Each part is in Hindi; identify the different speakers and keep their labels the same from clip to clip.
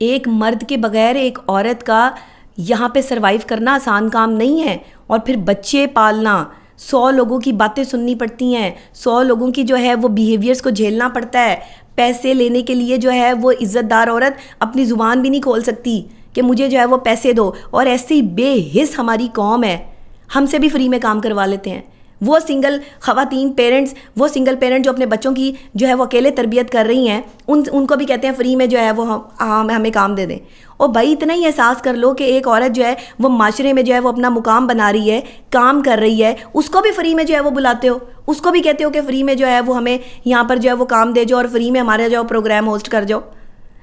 Speaker 1: एक मर्द के बगैर एक औरत का यहाँ पे सरवाइव करना आसान काम नहीं है। और फिर बच्चे पालना, 100 लोगों की बातें सुननी पड़ती हैं, 100 लोगों की जो है वो बिहेवियर्स को झेलना पड़ता है। पैसे लेने के लिए जो है वो इज़्ज़तदार औरत अपनी ज़ुबान भी नहीं खोल सकती कि मुझे जो है वो पैसे दो। और ऐसी बेहिस हमारी कौम है, हमसे भी फ्री में काम करवा लेते हैं। वो सिंगल ख़वातीन पेरेंट्स, वो सिंगल पेरेंट जो अपने बच्चों की जो है वो अकेले तरबियत कर रही हैं, उनको भी कहते हैं फ्री में जो है वो हमें काम दे दें। और भाई इतना ही एहसास कर लो कि एक औरत जो है वो माशरे में जो है वो अपना मुकाम बना रही है, काम कर रही है, उसको भी फ्री में जो है वो बुलाते हो, उसको भी कहते हो कि फ्री में जो है वो हमें यहाँ पर जो है वो काम दे जाओ और फ्री में हमारे जो प्रोग्राम होस्ट कर जाओ।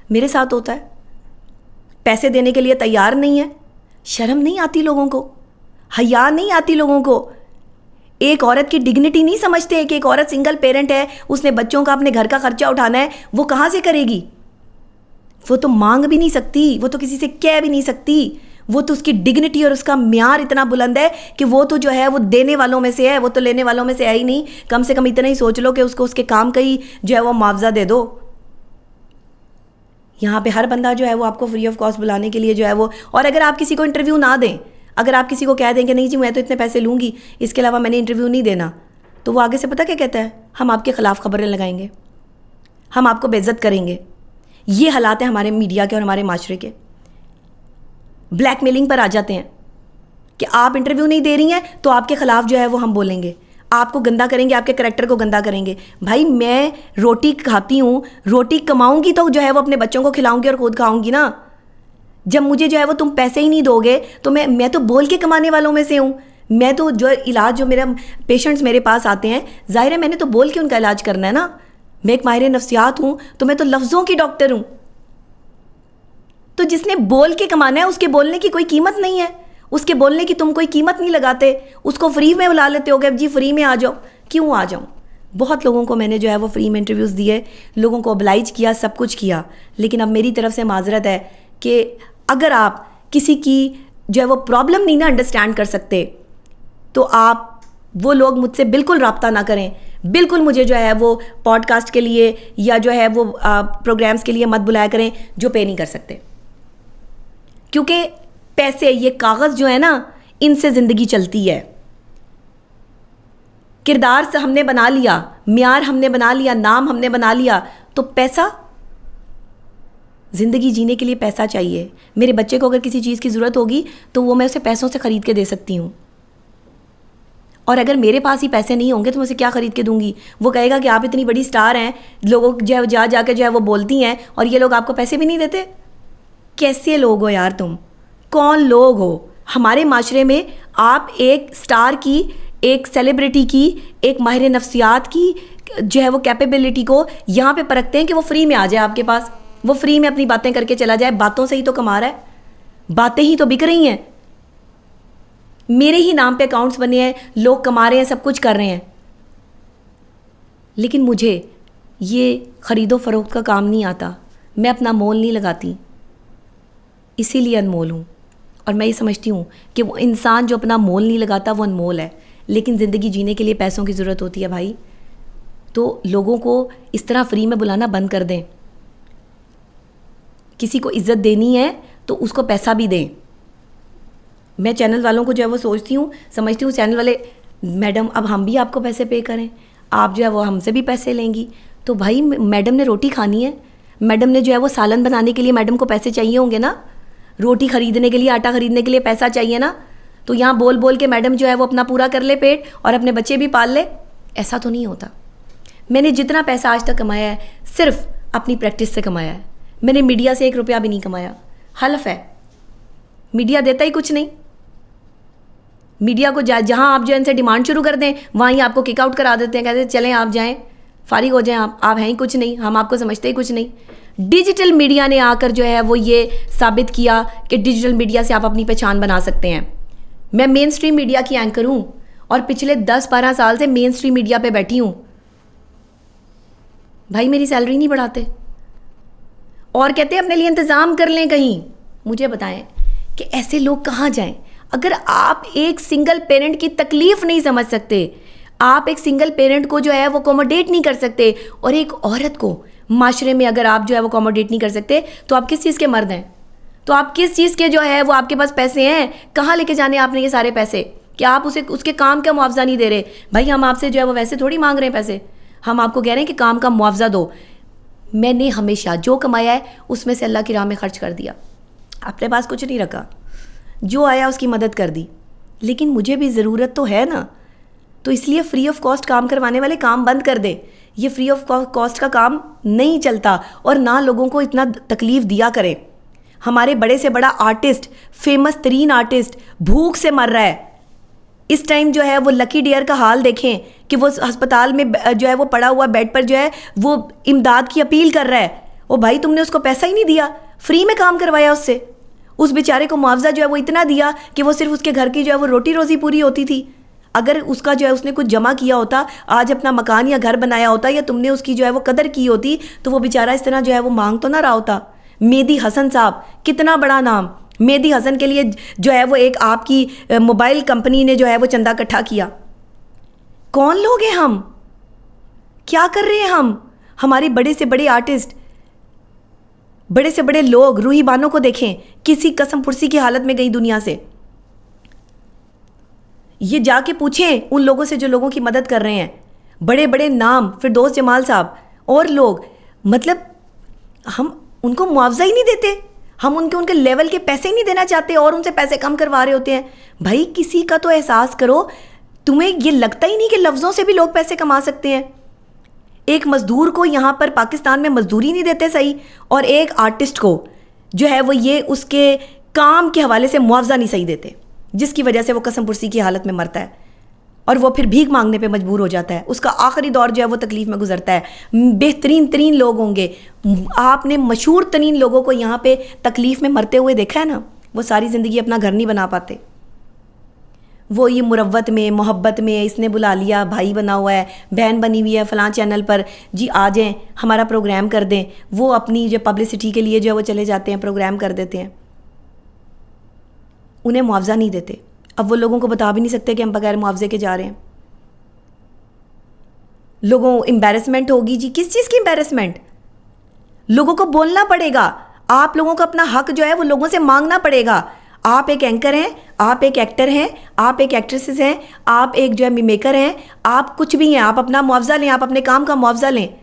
Speaker 1: मेरे साथ होता है, पैसे देने के लिए तैयार नहीं है। शर्म नहीं आती लोगों को, हया नहीं आती लोगों को। एक औरत की डिग्निटी नहीं समझते कि एक औरत सिंगल पेरेंट है, उसने बच्चों का अपने घर का खर्चा उठाना है, वो कहाँ से करेगी? वो तो मांग भी नहीं सकती, वो तो किसी से कह भी नहीं सकती। वो तो उसकी डिग्निटी और उसका म्यार इतना बुलंद है कि वो तो जो है वो देने वालों में से है, वो तो लेने वालों में से है ही नहीं। कम से कम इतना ही सोच लो कि उसको उसके काम का ही जो है वो मुआवजा दे दो। यहाँ पे हर बंदा जो है वो आपको फ्री ऑफ कॉस्ट बुलाने के लिए जो है वो, और अगर आप किसी को इंटरव्यू ना दें, अगर आप किसी को कह दें कि नहीं जी मैं तो इतने पैसे लूँगी, इसके अलावा मैंने इंटरव्यू नहीं देना, तो वो आगे से पता क्या कहता है? हम आपके ख़िलाफ़ खबरें लगाएंगे, हम आपको बेइज्जत करेंगे। ये हालात हैं हमारे मीडिया के और हमारे माशरे के। ब्लैकमेलिंग पर आ जाते हैं कि आप इंटरव्यू नहीं दे रही हैं तो आपके ख़िलाफ़ जो है वो हम बोलेंगे, आपको गंदा करेंगे, आपके करैक्टर को गंदा करेंगे। भाई मैं रोटी खाती हूँ, रोटी कमाऊँगी तो जो है वो अपने बच्चों को खिलाऊँगी और खुद खाऊँगी ना। जब मुझे जो है वो तुम पैसे ही नहीं दोगे तो मैं तो बोल के कमाने वालों में से हूँ। मैं तो जो इलाज, जो मेरा पेशेंट्स मेरे पास आते हैं, जाहिर है मैंने तो बोल के उनका इलाज करना है ना। मैं एक माहिर नफ्सियात हूँ, तो मैं तो लफ्ज़ों की डॉक्टर हूँ। तो जिसने बोल के कमाना है उसके बोलने की कोई कीमत नहीं है, उसके बोलने की तुम कोई कीमत नहीं लगाते, उसको फ्री में बुला लेते हो कि अब जी फ्री में आ जाओ। क्यों आ जाऊँ? बहुत लोगों को मैंने जो है वो फ्री में इंटरव्यूज़ दिए, लोगों को oblige किया, सब कुछ किया। लेकिन अब मेरी तरफ से माजरत है कि अगर आप किसी की जो है वो प्रॉब्लम नहीं ना अंडरस्टैंड कर सकते, तो आप वो लोग मुझसे बिल्कुल रब्ता ना करें। बिल्कुल मुझे जो है वो पॉडकास्ट के लिए या जो है वो प्रोग्राम्स के लिए मत बुलाया करें जो पे नहीं कर सकते, क्योंकि पैसे, ये कागज़ जो है ना, इनसे ज़िंदगी चलती है। किरदार से हमने बना लिया, म्यार हमने बना लिया, नाम हमने बना लिया, तो पैसा, ज़िंदगी जीने के लिए पैसा चाहिए। मेरे बच्चे को अगर किसी चीज़ की ज़रूरत होगी तो वो मैं उसे पैसों से ख़रीद के दे सकती हूँ, और अगर मेरे पास ही पैसे नहीं होंगे तो मैं उसे क्या ख़रीद के दूंगी? वो कहेगा कि आप इतनी बड़ी स्टार हैं, लोगों जो है जा जाके जो है वो बोलती हैं, और ये लोग आपको पैसे भी नहीं देते। कैसे लोग हो यार तुम? कौन लोग हो? हमारे माशरे में आप एक स्टार की, एक सेलिब्रिटी की, एक माहिर नफ्सियात की जो है वो कैपेबिलिटी को यहाँ पे परखते हैं कि वो फ्री में आ जाए आपके पास, वो फ्री में अपनी बातें करके चला जाए। बातों से ही तो कमा रहा है, बातें ही तो बिक रही हैं। मेरे ही नाम पे अकाउंट्स बने हैं, लोग कमा रहे हैं, सब कुछ कर रहे हैं, लेकिन मुझे ये ख़रीदो फ़रोख्त का काम नहीं आता। मैं अपना मोल नहीं लगाती, इसीलिए अनमोल हूँ। और मैं ये समझती हूँ कि वो इंसान जो अपना मोल नहीं लगाता वो अनमोल है। लेकिन ज़िंदगी जीने के लिए पैसों की ज़रूरत होती है भाई, तो लोगों को इस तरह फ्री में बुलाना बंद कर दें। किसी को इज़्ज़त देनी है तो उसको पैसा भी दें। मैं चैनल वालों को जो है वो सोचती हूँ, समझती हूँ, चैनल वाले मैडम अब हम भी आपको पैसे पे करें, आप जो है वो हमसे भी पैसे लेंगी। तो भाई मैडम ने रोटी खानी है, मैडम ने जो है वो सालन बनाने के लिए मैडम को पैसे चाहिए होंगे ना, रोटी ख़रीदने के लिए, आटा ख़रीदने के लिए पैसा चाहिए ना। तो यहाँ बोल बोल के मैडम जो है वो अपना पूरा कर ले पेट और अपने बच्चे भी पाल ले, ऐसा तो नहीं होता। मैंने जितना पैसा आज तक कमाया है सिर्फ अपनी प्रैक्टिस से कमाया है। मैंने मीडिया से 1 रुपया भी नहीं कमाया। हल्फ है, मीडिया देता ही कुछ नहीं। मीडिया को जहाँ आप जो इनसे डिमांड शुरू कर दें वहाँ ही आपको किक आउट करा देते हैं, कहते हैं चलें आप जाएं, फारिग हो जाएं, आप हैं ही कुछ नहीं, हम आपको समझते ही कुछ नहीं। डिजिटल मीडिया ने आकर जो है वो ये साबित किया कि डिजिटल मीडिया से आप अपनी पहचान बना सकते हैं। मैं मेन स्ट्रीम मीडिया की एंकर हूँ और पिछले 10-12 साल से मेन स्ट्रीम मीडिया पे बैठी हूँ। भाई मेरी सैलरी नहीं बढ़ाते और कहते हैं अपने लिए इंतज़ाम कर लें कहीं। मुझे बताएं कि ऐसे लोग कहाँ जाएं? अगर आप एक सिंगल पेरेंट की तकलीफ़ नहीं समझ सकते, आप एक सिंगल पेरेंट को जो है वो अकोमोडेट नहीं कर सकते, और एक औरत को माशरे में अगर आप जो है वो अकोमोडेट नहीं कर सकते तो आप किस चीज़ के मर्द हैं? तो आप किस चीज़ के जो है वो आपके पास पैसे हैं? कहाँ लेके जाने आपने ये सारे पैसे? कि आप उसे उसके काम का मुआवजा नहीं दे रहे? भाई हम आपसे जो है वो वैसे थोड़ी मांग रहे हैं पैसे, हम आपको कह रहे हैं कि काम का मुआवजा दो। मैंने हमेशा जो कमाया है उसमें से अल्लाह की राह में खर्च कर दिया, अपने पास कुछ नहीं रखा, जो आया उसकी मदद कर दी। लेकिन मुझे भी ज़रूरत तो है ना, तो इसलिए फ्री ऑफ कॉस्ट काम करवाने वाले काम बंद कर दे। ये फ्री ऑफ कॉस्ट का काम नहीं चलता और ना लोगों को इतना तकलीफ़ दिया करें। हमारे बड़े से बड़ा आर्टिस्ट, फेमस तरीन आर्टिस्ट भूख से मर रहा है इस टाइम। जो है वो लकी डियर का हाल देखें कि वो अस्पताल में जो है वो पड़ा हुआ बेड पर जो है वो इमदाद की अपील कर रहा है। ओ भाई, तुमने उसको पैसा ही नहीं दिया, फ्री में काम करवाया उससे। उस बेचारे को मुआवजा जो है वो इतना दिया कि वो सिर्फ उसके घर की जो है वो रोटी रोज़ी पूरी होती थी। अगर उसका जो है उसने कुछ जमा किया होता, आज अपना मकान या घर बनाया होता, या तुमने उसकी जो है वो कदर की होती, तो वो बेचारा इस तरह जो है वो मांग तो ना रहा होता। मेहदी हसन साहब, कितना बड़ा नाम। मेहदी हसन के लिए जो है वो एक आपकी मोबाइल कंपनी ने जो है वो चंदा इकट्ठा किया। कौन लोग हैं हम? क्या कर रहे हैं हम? हमारे बड़े से बड़े आर्टिस्ट, बड़े से बड़े लोग, रूही बानो को देखें, किसी कसम पुरसी की हालत में गई दुनिया से। ये जाके पूछें उन लोगों से जो लोगों की मदद कर रहे हैं, बड़े बड़े नाम, फिरदौस जमाल साहब और लोग। मतलब हम उनको मुआवजा ही नहीं देते, हम उनके लेवल के पैसे ही नहीं देना चाहते और उनसे पैसे कम करवा रहे होते हैं। भाई किसी का तो एहसास करो, तुम्हें ये लगता ही नहीं कि लफ्ज़ों से भी लोग पैसे कमा सकते हैं। एक मज़दूर को यहाँ पर पाकिस्तान में मजदूरी नहीं देते सही, और एक आर्टिस्ट को जो है वो ये उसके काम के हवाले से मुआवजा नहीं सही देते, जिसकी वजह से वो कसम पुरसी की हालत में मरता है और वो फिर भीख मांगने पे मजबूर हो जाता है। उसका आखिरी दौर जो है वो तकलीफ़ में गुजरता है। बेहतरीन तरीन लोग होंगे, आपने मशहूर तरीन लोगों को यहाँ पे तकलीफ़ में मरते हुए देखा है ना, वो सारी ज़िंदगी अपना घर नहीं बना पाते। वो ये मुरव्वत में, मोहब्बत में, इसने बुला लिया, भाई बना हुआ है, बहन बनी हुई है फ़लाँ चैनल पर, जी आ जाएँ हमारा प्रोग्राम कर दें, वो अपनी जो पब्लिसिटी के लिए जो है वो चले जाते हैं, प्रोग्राम कर देते हैं, उन्हें मुआवजा नहीं देते। अब वो लोगों को बता भी नहीं सकते कि हम बगैर मुआवजे के जा रहे हैं। लोगों एम्बैरेसमेंट होगी जी, किस चीज़ की एम्बैरेसमेंट? लोगों को बोलना पड़ेगा, आप लोगों को अपना हक जो है वो लोगों से मांगना पड़ेगा। आप एक एंकर हैं, आप एक एक्टर हैं, आप एक एक्ट्रेसेस हैं, आप एक जो है मेकर हैं, आप कुछ भी हैं, आप अपना मुआवजा लें, आप अपने काम का मुआवजा लें।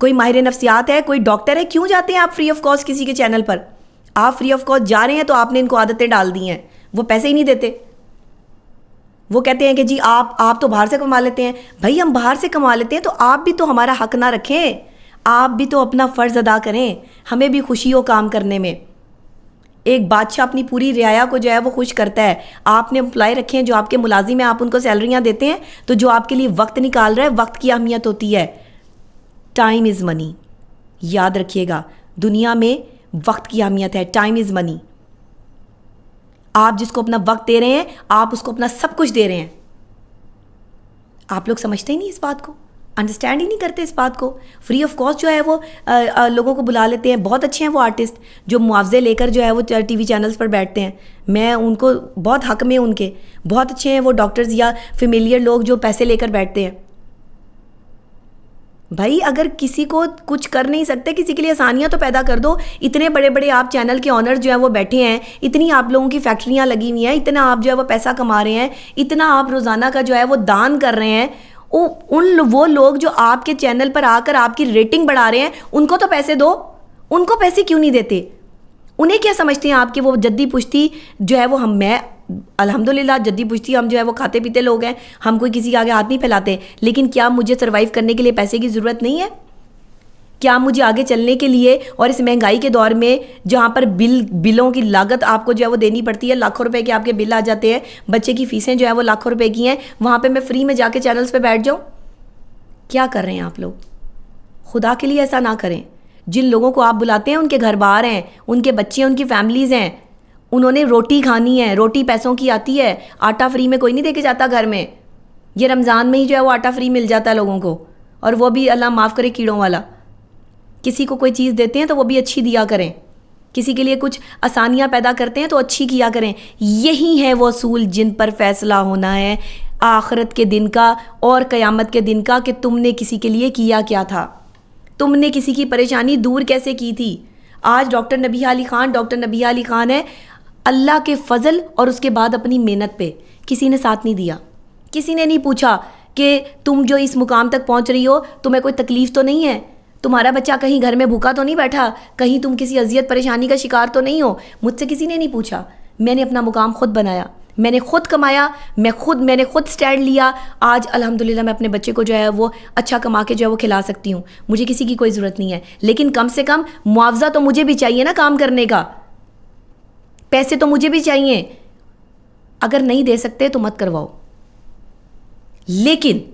Speaker 1: कोई माहिर नफ्सियात है, कोई डॉक्टर है, क्यों जाते हैं आप फ्री ऑफ कॉस्ट किसी के चैनल पर? आप फ्री ऑफ कॉस्ट जा रहे हैं तो आपने इनको आदतें डाल दी हैं, वो पैसे ही नहीं देते। वो कहते हैं कि जी आप तो बाहर से कमा लेते हैं। भाई हम बाहर से कमा लेते हैं तो आप भी तो हमारा हक ना रखें, आप भी तो अपना फ़र्ज़ अदा करें, हमें भी खुशी हो काम करने में। एक बादशाह अपनी पूरी रियाया को जो है वो खुश करता है। आपने एम्प्लॉय रखे हैं जो आपके मुलाजिम हैं, आप उनको सैलरियाँ देते हैं, तो जो आपके लिए वक्त निकाल रहा है, वक्त की अहमियत होती है। टाइम इज़ मनी, याद रखिएगा, दुनिया में वक्त की अहमियत है। Time is money. आप जिसको अपना वक्त दे रहे हैं, आप उसको अपना सब कुछ दे रहे हैं। आप लोग समझते ही नहीं इस बात को, अंडरस्टैंड ही नहीं करते इस बात को। फ्री ऑफ कॉस्ट जो है वो लोगों को बुला लेते हैं। बहुत अच्छे हैं वो आर्टिस्ट जो मुआवजे लेकर जो है वो टीवी चैनल्स पर बैठते हैं, मैं उनको बहुत हक में उनके। बहुत अच्छे हैं वो डॉक्टर्स या फेमिलियर लोग जो पैसे लेकर बैठते हैं। भाई अगर किसी को कुछ कर नहीं सकते, किसी के लिए आसानियाँ तो पैदा कर दो। इतने बड़े बड़े आप चैनल के ऑनर जो है वो बैठे हैं, इतनी आप लोगों की फैक्ट्रियाँ लगी हुई हैं, इतना आप जो है वो पैसा कमा रहे हैं, इतना आप रोज़ाना का जो है वो दान कर रहे हैं। वो लोग जो आपके चैनल पर आकर आपकी रेटिंग बढ़ा रहे हैं, उनको तो पैसे दो। उनको पैसे क्यों नहीं देते? उन्हें क्या समझते हैं आपके वो जद्दी पुश्ती जो है वो मैं अल्हम्दुलिल्लाह जद्दी पुश्ती हम जो है वो खाते पीते लोग हैं, हम कोई किसी के आगे हाथ नहीं फैलाते। लेकिन क्या मुझे सर्वाइव करने के लिए पैसे की ज़रूरत नहीं है? क्या मुझे आगे चलने के लिए और इस महंगाई के दौर में जहाँ पर बिलों की लागत आपको जो है वो देनी पड़ती है, लाखों रुपए के आपके बिल आ जाते हैं, बच्चे की फ़ीसें जो है वो लाखों रुपए की हैं, वहाँ पे मैं फ्री में जाके चैनल्स पे बैठ जाऊँ? क्या कर रहे हैं आप लोग? खुदा के लिए ऐसा ना करें। जिन लोगों को आप बुलाते हैं उनके घर बार हैं, उनके बच्चे, उनकी फैमिलीज़ हैं, उन्होंने रोटी खानी है, रोटी पैसों की आती है, आटा फ्री में कोई नहीं दे के जाता घर में। ये रमज़ान में ही जो है वो आटा फ्री मिल जाता है लोगों को, और वो भी अल्लाह माफ़ करे कीड़ों वाला। किसी को कोई चीज़ देते हैं तो वो भी अच्छी दिया करें, किसी के लिए कुछ आसानियाँ पैदा करते हैं तो अच्छी किया करें। यही है वो असूल जिन पर फैसला होना है आखिरत के दिन का और क़यामत के दिन का, कि तुमने किसी के लिए किया क्या था। तुमने किसी की परेशानी दूर कैसे की थी? आज डॉक्टर नबीहा अली ख़ान है, अल्लाह के फ़ज़ल और उसके बाद अपनी मेहनत पे किसी ने साथ नहीं दिया। किसी ने नहीं पूछा कि तुम जो इस मुकाम तक पहुंच रही हो तुम्हें कोई तकलीफ़ तो नहीं है, तुम्हारा बच्चा कहीं घर में भूखा तो नहीं बैठा, कहीं तुम किसी अजियत परेशानी का शिकार तो नहीं हो। मुझसे किसी ने नहीं पूछा। मैंने अपना मुकाम खुद बनाया, मैंने खुद कमाया, मैंने खुद स्टैंड लिया। आज अल्हम्दुलिल्लाह मैं अपने बच्चे को जो है वो अच्छा कमा के जो है वो खिला सकती हूँ। मुझे किसी की कोई ज़रूरत नहीं है, लेकिन कम से कम मुआवजा तो मुझे भी चाहिए ना काम करने का, पैसे तो मुझे भी चाहिए। अगर नहीं दे सकते तो मत करवाओ, लेकिन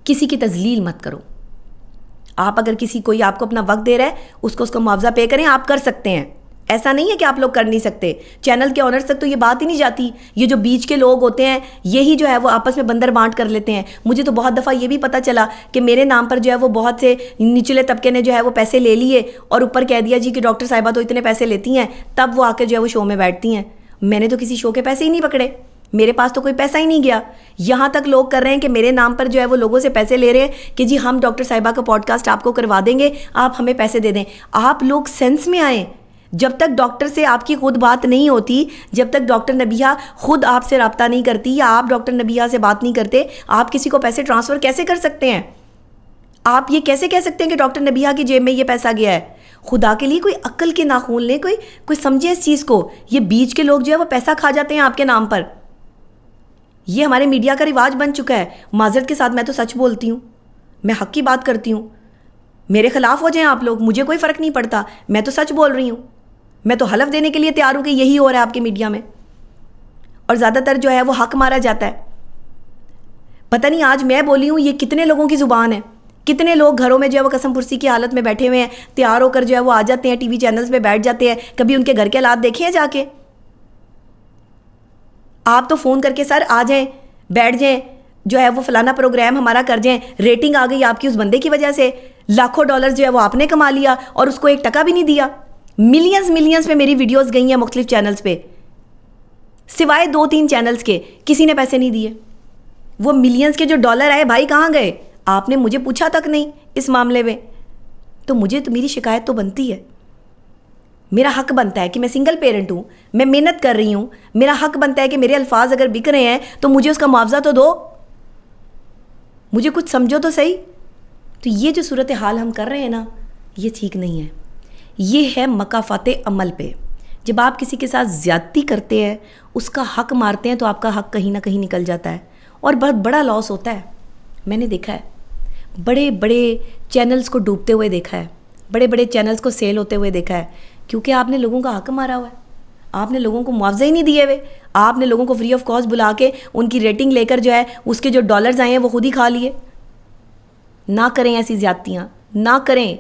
Speaker 1: किसी की तजलील मत करो। आप अगर किसी कोई आपको अपना वक्त दे रहा है उसको उसका मुआवजा पे करें, आप कर सकते हैं। ऐसा नहीं है कि आप लोग कर नहीं सकते। चैनल के ऑनर्स तक तो ये बात ही नहीं जाती। ये जो बीच के लोग होते हैं यही जो है वो आपस में बंदर बांट कर लेते हैं। मुझे तो बहुत दफ़ा ये भी पता चला कि मेरे नाम पर जो है वो बहुत से निचले तबके ने जो है वो पैसे ले लिए और ऊपर कह दिया जी कि डॉक्टर साहिबा तो इतने पैसे लेती हैं, तब वो आकर जो है वो शो में बैठती हैं। मैंने तो किसी शो के पैसे ही नहीं पकड़े, मेरे पास तो कोई पैसा ही नहीं गया। यहाँ तक लोग कर रहे हैं कि मेरे नाम पर जो है वो लोगों से पैसे ले रहे हैं कि जी हम डॉक्टर साहिबा का पॉडकास्ट आपको करवा देंगे, आप हमें पैसे दे दें। आप लोग सेंस में आए। जब तक डॉक्टर से आपकी खुद बात नहीं होती, जब तक डॉक्टर नबीहा खुद आपसे रब्ता नहीं करती या आप डॉक्टर नबीहा से बात नहीं करते, आप किसी को पैसे ट्रांसफ़र कैसे कर सकते हैं? आप ये कैसे कह सकते हैं कि डॉक्टर नबीहा की जेब में ये पैसा गया है? खुदा के लिए कोई अक्ल के नाखून लें, कोई समझे इस चीज़ को। ये बीच के लोग जो है वो पैसा खा जाते हैं आपके नाम पर। ये हमारे मीडिया का रिवाज बन चुका है। माजरत के साथ मैं तो सच बोलती हूँ, मैं हक की बात करती हूँ। मेरे खिलाफ हो जाएं आप लोग, मुझे कोई फ़र्क नहीं पड़ता, मैं तो सच बोल रही हूँ। मैं तो हलफ देने के लिए तैयार हूँ कि यही हो रहा है आपके मीडिया में, और ज़्यादातर जो है वो हक मारा जाता है। पता नहीं आज मैं बोली हूँ, ये कितने लोगों की ज़ुबान है। कितने लोग घरों में जो है वो कसम पुरसी की हालत में बैठे हुए हैं, तैयार होकर जो है वो आ जाते हैं, टीवी चैनल्स पे बैठ जाते हैं। कभी उनके घर के हालात देखे हैं जाके? आप तो फ़ोन करके सर आ जाएं, बैठ जाएं, जो है वो फलाना प्रोग्राम हमारा कर जाएं, रेटिंग आ गई आपकी उस बंदे की वजह से, लाखों डॉलर जो है वो आपने कमा लिया और उसको एक टका भी नहीं दिया। मिलियंस पे मेरी वीडियोस गई हैं मुख्तलिफ चैनल्स पे, सिवाय 2-3 चैनल्स के किसी ने पैसे नहीं दिए। वो मिलियंस के जो डॉलर आए भाई कहाँ गए? आपने मुझे पूछा तक नहीं इस मामले में। तो मुझे तो मेरी शिकायत तो बनती है, मेरा हक बनता है कि मैं सिंगल पेरेंट हूँ, मैं मेहनत कर रही हूँ, मेरा हक बनता है कि मेरे अल्फाज अगर बिक रहे हैं तो मुझे उसका मुआवजा तो दो, मुझे कुछ समझो तो सही। तो ये जो सूरत हाल हम कर रहे हैं ना, ये ठीक नहीं है। ये है मकाफाते अमल पे। जब आप किसी के साथ ज़्यादती करते हैं, उसका हक मारते हैं, तो आपका हक कहीं ना कहीं निकल जाता है और बहुत बड़ा लॉस होता है। मैंने देखा है, बड़े बड़े चैनल्स को डूबते हुए देखा है, बड़े बड़े चैनल्स को सेल होते हुए देखा है, क्योंकि आपने लोगों का हक मारा हुआ है। आपने लोगों को मुआवजा ही नहीं दिए हुए, आपने लोगों को फ्री ऑफ कॉस्ट बुला के उनकी रेटिंग लेकर जो है उसके जो डॉलर्स आए हैं वो खुद ही खा लिए। ना करें ऐसी ज़्यादतियाँ, ना करें,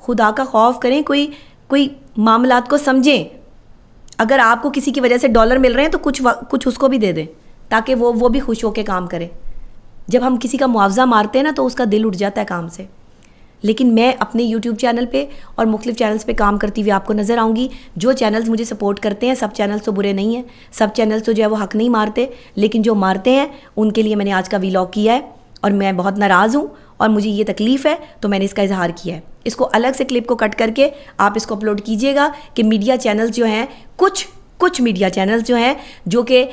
Speaker 1: खुदा का खौफ करें, कोई मामलात को समझें। अगर आपको किसी की वजह से डॉलर मिल रहे हैं तो कुछ उसको भी दे दें, ताकि वो भी खुश होकर काम करे। जब हम किसी का मुआवजा मारते हैं ना तो उसका दिल उठ जाता है काम से। लेकिन मैं अपने यूट्यूब चैनल पे और मुख्तलिफ चैनल्स पे काम करती हुई आपको नज़र आऊँगी। जो चैनल्स मुझे सपोर्ट करते हैं, सब चैनल्स तो बुरे नहीं हैं, सब चैनल्स तो जो है वो हक नहीं मारते, लेकिन जो मारते हैं उनके लिए मैंने आज का व्लॉग किया है और मैं बहुत नाराज़ हूँ और मुझे ये तकलीफ़ है, तो मैंने इसका इजहार किया है। इसको अलग से क्लिप को कट करके आप इसको अपलोड कीजिएगा कि मीडिया चैनल्स जो हैं, कुछ मीडिया चैनल्स जो हैं जो कि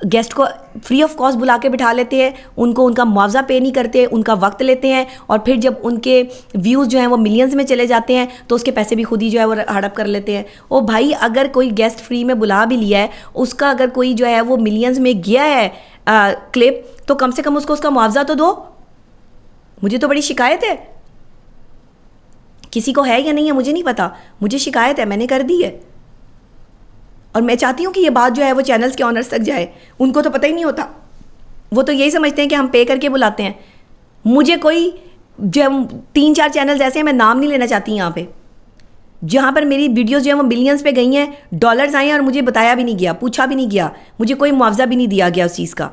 Speaker 1: गेस्ट को फ्री ऑफ कॉस्ट बुला के बिठा लेते हैं, उनको उनका मुआवजा पे नहीं करते, उनका वक्त लेते हैं, और फिर जब उनके व्यूज़ जो हैं वो मिलियंस में चले जाते हैं तो उसके पैसे भी खुद ही जो है वो हड़प कर लेते हैं। ओ भाई, अगर कोई गेस्ट फ्री में बुला भी लिया है, उसका अगर कोई जो है वो मिलियंस में गया है क्लिप, तो कम से कम उसको उसका मुआवजा तो दो। मुझे तो बड़ी शिकायत है, किसी को है या नहीं है मुझे नहीं पता, मुझे शिकायत है, मैंने कर दी है। और मैं चाहती हूँ कि ये बात जो है वो चैनल्स के ऑनर्स तक जाए। उनको तो पता ही नहीं होता, वो तो यही समझते हैं कि हम पे करके बुलाते हैं। मुझे कोई जो 3-4 चैनल्स ऐसे हैं, मैं नाम नहीं लेना चाहती यहाँ पे, जहाँ पर मेरी वीडियोस जो है वो मिलियंस पे गई हैं, डॉलर्स आए हैं और मुझे बताया भी नहीं गया, पूछा भी नहीं गया, मुझे कोई मुआवजा भी नहीं दिया गया उस चीज़ का।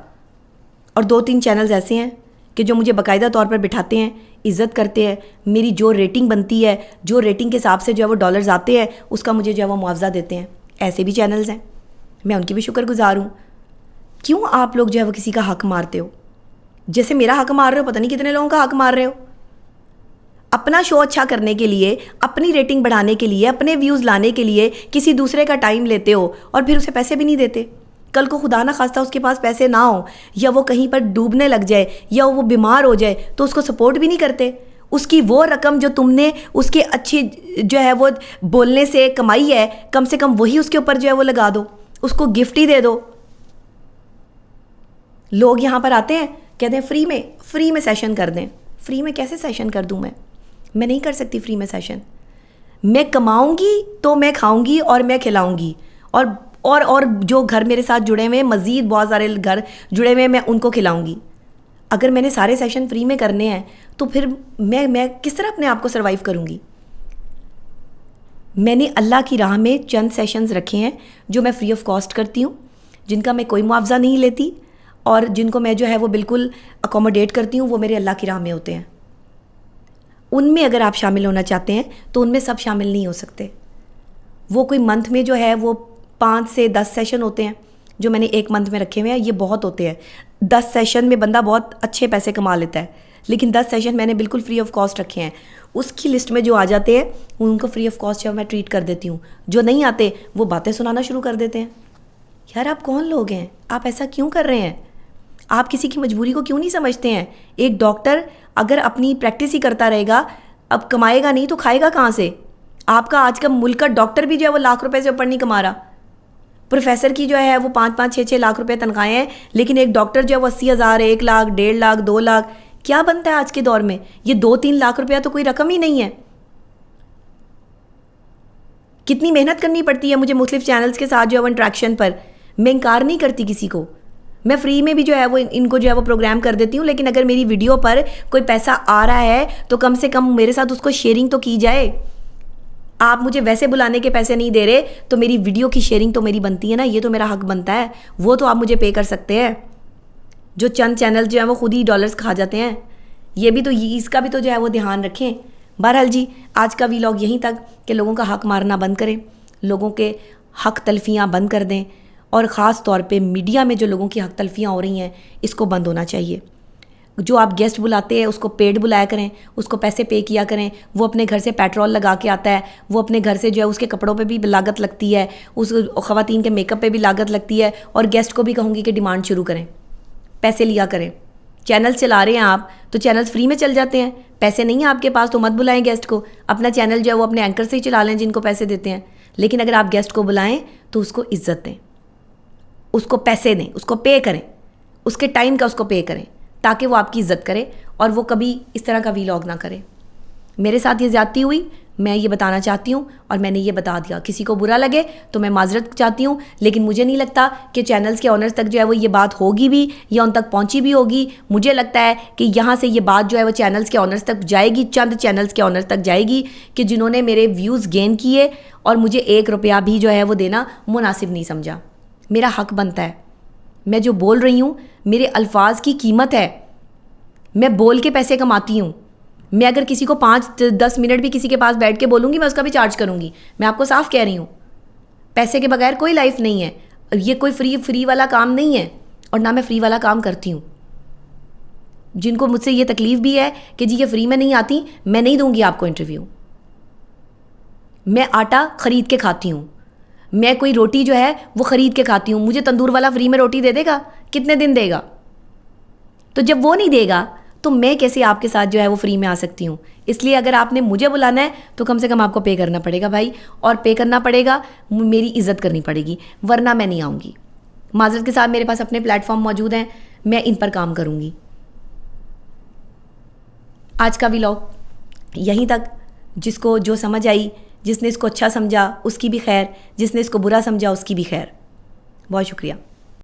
Speaker 1: और 2-3 चैनल्स ऐसे हैं कि जो मुझे बाकायदा तौर पर बिठाते हैं, इज़्ज़त करते हैं, मेरी जो रेटिंग बनती है, जो रेटिंग के हिसाब से जो है वो डॉलर्स आते हैं, उसका मुझे जो है वो मुआवजा देते हैं। ऐसे भी चैनल्स हैं, मैं उनकी भी शुक्रगुजार हूँ। क्यों आप लोग जो है वो किसी का हक मारते हो? जैसे मेरा हक मार रहे हो, पता नहीं कितने लोगों का हक मार रहे हो। अपना शो अच्छा करने के लिए, अपनी रेटिंग बढ़ाने के लिए, अपने व्यूज़ लाने के लिए किसी दूसरे का टाइम लेते हो और फिर उसे पैसे भी नहीं देते। कल को खुदा ना खास्ता उसके पास पैसे ना हो या वो कहीं पर डूबने लग जाए या वो बीमार हो जाए तो उसको सपोर्ट भी नहीं करते। उसकी वो रकम जो तुमने उसके अच्छी जो है वो बोलने से कमाई है, कम से कम वही उसके ऊपर जो है वो लगा दो, उसको गिफ्ट ही दे दो। लोग यहाँ पर आते हैं, कहते हैं फ्री में सेशन कर दें। फ्री में कैसे सेशन कर दूँ? मैं नहीं कर सकती फ्री में सेशन। मैं कमाऊंगी तो मैं खाऊंगी और मैं खिलाऊंगी, और जो घर मेरे साथ जुड़े हुए, मज़ीद बहुत सारे घर जुड़े हुए, मैं उनको खिलाऊंगी। अगर मैंने सारे सेशन फ्री में करने हैं तो फिर मैं किस तरह अपने आप को सर्वाइव करूंगी? मैंने अल्लाह की राह में चंद सेशंस रखे हैं जो मैं फ्री ऑफ कॉस्ट करती हूँ, जिनका मैं कोई मुआवजा नहीं लेती और जिनको मैं जो है वो बिल्कुल अकोमोडेट करती हूँ। वो मेरे अल्लाह की राह में होते हैं। उनमें अगर आप शामिल होना चाहते हैं तो उनमें सब शामिल नहीं हो सकते। वो कोई मंथ में जो है वो 5 से 10 सेशन होते हैं जो मैंने एक मंथ में रखे हुए हैं। ये बहुत होते हैं। 10 सेशन में बंदा बहुत अच्छे पैसे कमा लेता है, लेकिन 10 सेशन मैंने बिल्कुल फ्री ऑफ कॉस्ट रखे हैं। उसकी लिस्ट में जो आ जाते हैं उनको फ्री ऑफ कॉस्ट मैं ट्रीट कर देती हूँ। जो नहीं आते वो बातें सुनाना शुरू कर देते हैं। यार आप कौन लोग हैं? आप ऐसा क्यों कर रहे हैं? आप किसी की मजबूरी को क्यों नहीं समझते हैं? एक डॉक्टर अगर अपनी प्रैक्टिस ही करता रहेगा, अब कमाएगा नहीं तो खाएगा कहाँ से? आपका आज का मुल्क का डॉक्टर भी जो है वो लाख रुपए से ऊपर नहीं कमा रहा। प्रोफेसर की जो है वो 5-5, 6-6 लाख रुपए तनख्वाहें हैं, लेकिन एक डॉक्टर जो है वो 80,000, 1 लाख, 1.5 लाख, 2 लाख क्या बनता है आज के दौर में? ये 2-3 लाख रुपया तो कोई रकम ही नहीं है। कितनी मेहनत करनी पड़ती है मुझे मुख्तलिफ चैनल्स के साथ जो है वो इंट्रैक्शन पर। मैं इनकार नहीं करती किसी को, मैं फ्री में भी जो है वो इनको जो है वो प्रोग्राम कर देती हूँ, लेकिन अगर मेरी वीडियो पर कोई पैसा आ रहा है तो कम से कम मेरे साथ उसको शेयरिंग तो की जाए। आप मुझे वैसे बुलाने के पैसे नहीं दे रहे तो मेरी वीडियो की शेयरिंग तो मेरी बनती है ना, ये तो मेरा हक बनता है। वो तो आप मुझे पे कर सकते हैं। जो चंद चैनल जो है वो खुद ही डॉलर्स खा जाते हैं, ये भी तो इसका भी तो जो है वो ध्यान रखें। बहरहाल जी, आज का वीलॉग यहीं तक कि लोगों का हक मारना बंद करें, लोगों के हक तलफियाँ बंद कर दें, और ख़ास तौर पे मीडिया में जो लोगों की हक तलफियाँ हो रही हैं इसको बंद होना चाहिए। जो आप गेस्ट बुलाते हैं उसको पेड बुलाया करें, उसको पैसे पे किया करें। वो अपने घर से पेट्रोल लगा के आता है, वो अपने घर से जो है उसके कपड़ों पे भी लागत लगती है, उस ख़वातीन के मेकअप पे भी लागत लगती है। और गेस्ट को भी कहूँगी कि डिमांड शुरू करें, पैसे लिया करें। चैनल चला रहे हैं आप तो चैनल्स फ्री में चल जाते हैं, पैसे नहीं है आपके पास तो मत बुलाएं गेस्ट को। अपना चैनल जो है वो अपने एंकर से ही चला लें जिनको पैसे देते हैं। लेकिन अगर आप गेस्ट को बुलाएं तो उसको इज्जत दें, उसको पैसे दें, उसको पे करें, उसके टाइम का उसको पे करें, ताकि वो आपकी इज्जत करे और वो कभी इस तरह का वीलॉग ना करे। मेरे साथ ये ज़्यादती हुई, मैं ये बताना चाहती हूँ और मैंने ये बता दिया। किसी को बुरा लगे तो मैं माजरत चाहती हूँ, लेकिन मुझे नहीं लगता कि चैनल्स के ऑनर्स तक जो है वो ये बात होगी भी या उन तक पहुँची भी होगी। मुझे लगता है कि यहाँ से ये बात जो है वो चैनल्स के ऑनर्स तक जाएगी, चंद चैनल्स के ऑनर्स तक जाएगी कि जिन्होंने मेरे व्यूज़ गेन किए और मुझे 1 रुपया भी जो है वो देना मुनासिब नहीं समझा। मेरा हक बनता है। मैं जो बोल रही हूँ मेरे अल्फाज की कीमत है। मैं बोल के पैसे कमाती हूँ। मैं अगर किसी को 5-10 मिनट भी किसी के पास बैठ के बोलूँगी मैं उसका भी चार्ज करूँगी। मैं आपको साफ कह रही हूँ, पैसे के बगैर कोई लाइफ नहीं है। ये कोई फ्री वाला काम नहीं है और ना मैं फ्री वाला काम करती हूँ। जिनको मुझसे ये तकलीफ़ भी है कि जी ये फ्री में नहीं आती, मैं नहीं दूँगी आपको इंटरव्यू। मैं आटा ख़रीद के खाती हूँ, मैं कोई रोटी जो है वो ख़रीद के खाती हूँ। मुझे तंदूर वाला फ्री में रोटी दे देगा? कितने दिन देगा? तो जब वो नहीं देगा तो मैं कैसे आपके साथ जो है वो फ्री में आ सकती हूँ? इसलिए अगर आपने मुझे बुलाना है तो कम से कम आपको पे करना पड़ेगा भाई, और पे करना पड़ेगा, मेरी इज़्ज़त करनी पड़ेगी, वरना मैं नहीं आऊँगी। माजरत के साथ मेरे पास अपने प्लेटफॉर्म मौजूद हैं, मैं इन पर काम करूँगी। आज का व्लॉग यहीं तक। जिसको जो समझ आई, जिसने इसको अच्छा समझा उसकी भी खैर, जिसने इसको बुरा समझा उसकी भी खैर। बहुत शुक्रिया।